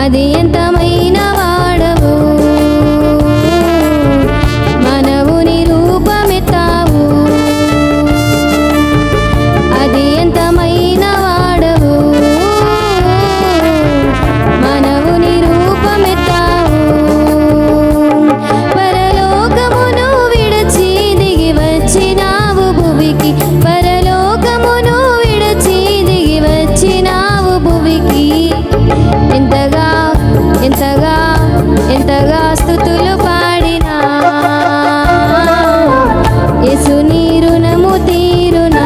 అది ఎంతమైన వాడవు, మనవుని రూపమెత్తావు. అది ఎంతమైన వాడవు, మనవుని రూపమెత్తావు. పరలోకమును విడచి దిగి వచ్చినావు భువికి, పరలోకమును విడచి దిగి వచ్చినావు భువికి. ఎంతగా ఎంతగా ఎంతగా స్తుతులు పాడినా యేసు నీ రుణము తీరునా.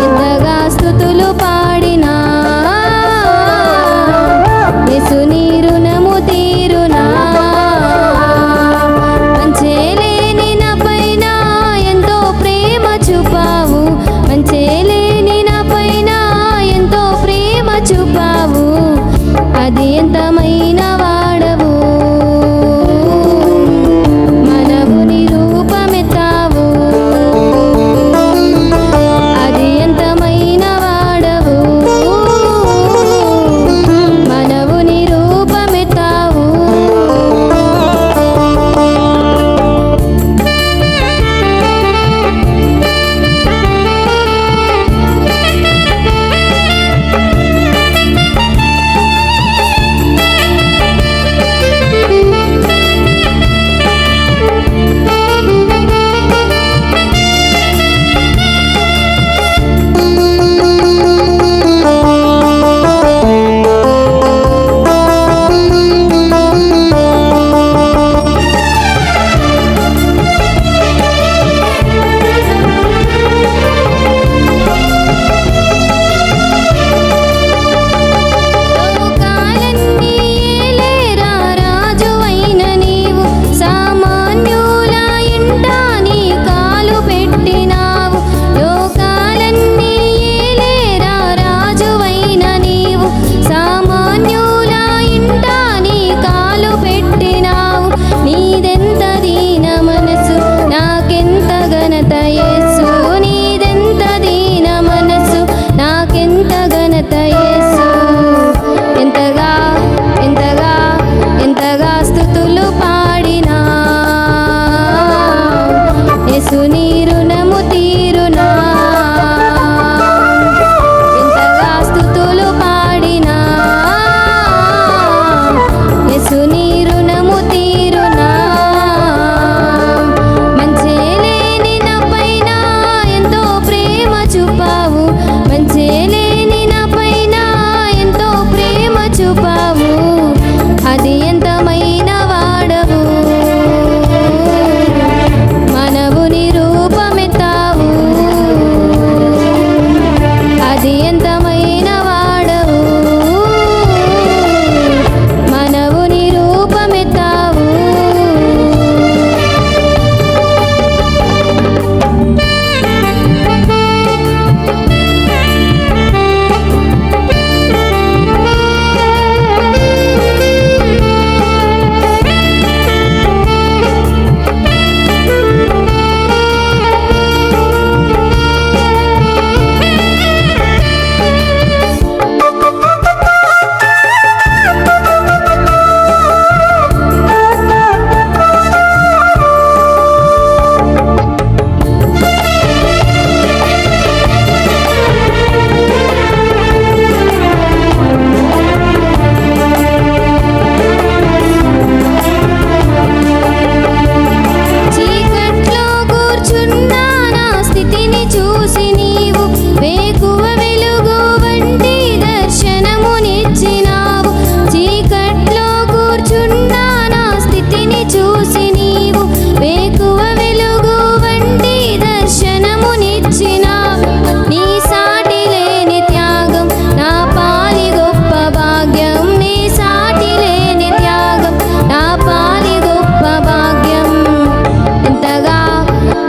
ఎంతగా స్తుతులు పాడినా యేసు నీ రుణము తీరునా. మంచేలేని నా పైన ఎంతో ప్రేమ చూపావు, మంచేలేని నా పైన ఎంతో ప్రేమ చూపావు. అది ఎంతమైన వాడవు, మనవుని రూపమెత్తావు. అది ఎంతమైన వాడవు, మనవుని రూపమెత్తావు. యేసు నీ రుణము తీరునా. ఎంతగా స్తుతులు పాడినా యేసు నీ రుణము తీరునా. మంచేలేని నా పైన ఎంతో ప్రేమ చూపావు, మంచేలేని నా పైన ఎంతో ప్రేమ చూపావు. అది ఎంతమైన వాడవు, మనవుని రూపమెత్తావు. అది ఎంతమైన వాడవు, మనవుని రూపమెత్తావు.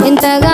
ఎంతగా